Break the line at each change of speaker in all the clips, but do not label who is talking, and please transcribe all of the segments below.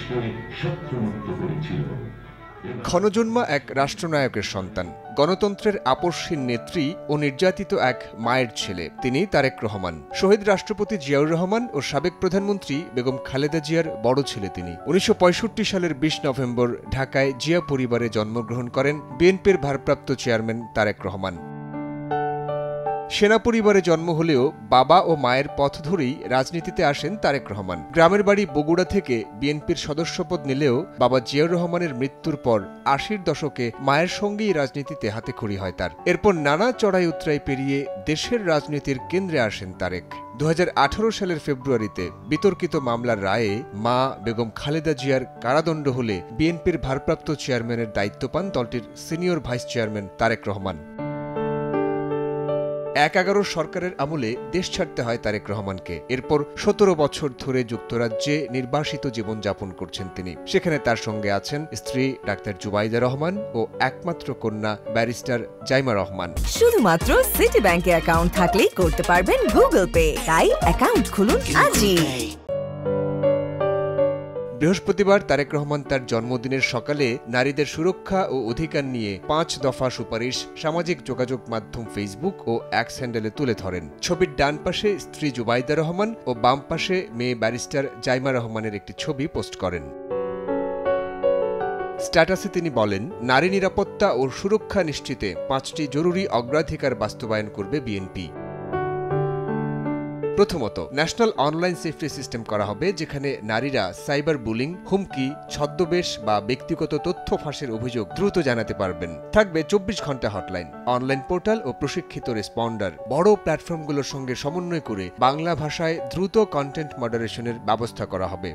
দেশকে শত্রুমুক্ত করেছিল।
ক্ষণজন্মা এক রাষ্ট্রনায়কের সন্তান, গণতন্ত্রের আপসহীন নেত্রী ও নির্যাতিত এক মায়ের ছেলে তিনি তারেক রহমান। শহীদ রাষ্ট্রপতি জিয়াউর রহমান ও সাবেক প্রধানমন্ত্রী বেগম খালেদা জিয়ার বড় ছেলে তিনি। ১৯৬৫ সালের ২০ নভেম্বর ঢাকায় জিয়া পরিবারে জন্মগ্রহণ করেন বিএনপির ভারপ্রাপ্ত চেয়ারম্যান তারেক রহমান। সেনা পরিবারে জন্ম হলেও বাবা ও মায়ের পথ ধরেই রাজনীতিতে আসেন তারেক রহমান। গ্রামের বাড়ি বগুড়া থেকে বিএনপির সদস্যপদ নিলেও বাবা জিয়াউর রহমানের মৃত্যুর পর ৮০-র দশকে মায়ের সঙ্গেই রাজনীতিতে হাতেখড়ি হয় তার। এরপর নানা চড়াই উতরাই পেরিয়ে দেশের রাজনীতির কেন্দ্রে আসেন তারেক। ২০১৮ সালের ফেব্রুয়ারিতে বিতর্কিত মামলার রায়ে মা বেগম খালেদা জিয়ার কারাদণ্ড হলে বিএনপির ভারপ্রাপ্ত চেয়ারম্যানের দায়িত্ব পান দলটির senior vice chairman Tarique Rahman. ১/১১ সরকারের আমলে দেশ ছাড়তে হয় তারেক রহমানকে। এরপর ১৭ বছর ধরে যুক্তরাজ্যে নির্বাসিত জীবনযাপন করছেন তিনি। সেখানে তার সঙ্গে আছেন স্ত্রী ডাক্তার জুবাইদা রহমান ও একমাত্র কন্যা ব্যারিস্টার জাইমা রহমান।
শুধুমাত্র সিটি ব্যাংকে অ্যাকাউন্ট থাকলেই করতে পারবেন গুগল পে। তাই অ্যাকাউন্ট খুলুন আজই।
বৃহস্পতিবার তারেক রহমান তার জন্মদিনের সকালে নারীদের সুরক্ষা ও অধিকার নিয়ে ৫ দফা সুপারিশ সামাজিক যোগাযোগ মাধ্যম ফেসবুক ও এক্স হ্যান্ডেলে তুলে ধরেন। ছবির ডান পাশে স্ত্রী জুবাইদা রহমান ও বাম পাশে মেয়ে ব্যারিস্টার জাইমা রহমানের একটি ছবি পোস্ট করেন। স্ট্যাটাসে তিনি বলেন, নারী নিরাপত্তা ও সুরক্ষা নিশ্চিতে ৫টি জরুরি অগ্রাধিকার বাস্তবায়ন করবে বিএনপি। প্রথমত, ন্যাশনাল অনলাইন সেফটি সিস্টেম করা হবে, যেখানে নারীরা সাইবার বুলিং, হুমকি, ছদ্মবেশ বা ব্যক্তিগত তথ্য ফাঁসের অভিযোগ দ্রুত জানাতে পারবেন। থাকবে ২৪ ঘন্টা হটলাইন, অনলাইন পোর্টাল ও প্রশিক্ষিত রেসপন্ডার। বড় প্ল্যাটফর্মগুলোর সঙ্গে সমন্বয় করে বাংলা ভাষায় দ্রুত কন্টেন্ট মডারেশনের ব্যবস্থা করা হবে।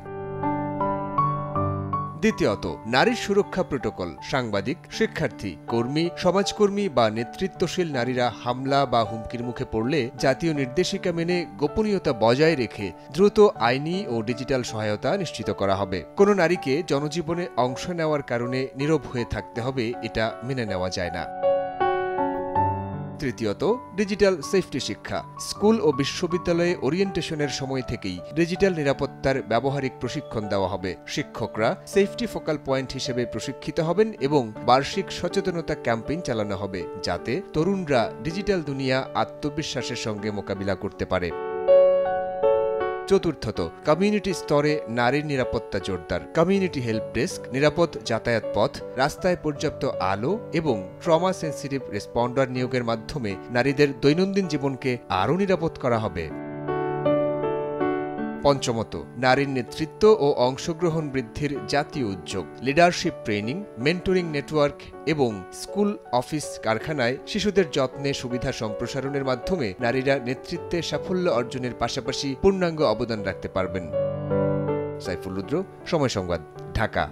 দ্বিতীয়ত, নারীর সুরক্ষা প্রোটোকল। সাংবাদিক, শিক্ষার্থী, কর্মী, সমাজকর্মী বা নেতৃত্বশীল নারীরা হামলা বা হুমকির মুখে পড়লে জাতীয় নির্দেশিকা মেনে গোপনীয়তা বজায় রেখে দ্রুত আইনি ও ডিজিটাল সহায়তা নিশ্চিত করা হবে। কোনো নারীকে জনজীবনে অংশ নেওয়ার কারণে নীরব হয়ে থাকতে হবে, এটা মেনে নেওয়া যায় না। তৃতীয়ত, ডিজিটাল সেফটি শিক্ষা। স্কুল ও বিশ্ববিদ্যালয়ে ওরিয়েন্টেশনের সময় থেকেই ডিজিটাল নিরাপত্তার ব্যবহারিক প্রশিক্ষণ দেওয়া হবে। শিক্ষকরা সেফটি ফোকাল পয়েন্ট হিসেবে প্রশিক্ষিত হবেন এবং বার্ষিক সচেতনতা ক্যাম্পেইন চালানো হবে, যাতে তরুণরা ডিজিটাল দুনিয়া আত্মবিশ্বাসের সঙ্গে মোকাবিলা করতে পারে। চতুর্থত, কমিউনিটি স্তরে নারীর নিরাপত্তা জোরদার। কমিউনিটি হেল্প ডেস্ক, নিরাপদ যাতায়াত পথ, রাস্তায় পর্যাপ্ত আলো এবং ট্রমা সেন্সিটিভ রেসপন্ডার নিয়োগের মাধ্যমে নারীদের দৈনন্দিন জীবনকে আরও নিরাপদ করা হবে। পঞ্চমত, নারীর নেতৃত্ব ও অংশগ্রহণ বৃদ্ধির জাতীয় উদ্যোগ। লিডারশিপ ট্রেনিং, মেন্টরিং নেটওয়ার্ক এবং স্কুল, অফিস, কারখানায় শিশুদের যত্নে সুবিধা সম্প্রসারণের মাধ্যমে নারীরা নেতৃত্বে সাফল্য অর্জনের পাশাপাশি পূর্ণাঙ্গ অবদান রাখতে পারবেন। সাইফুল রুদ্র, সময় সংবাদ, ঢাকা।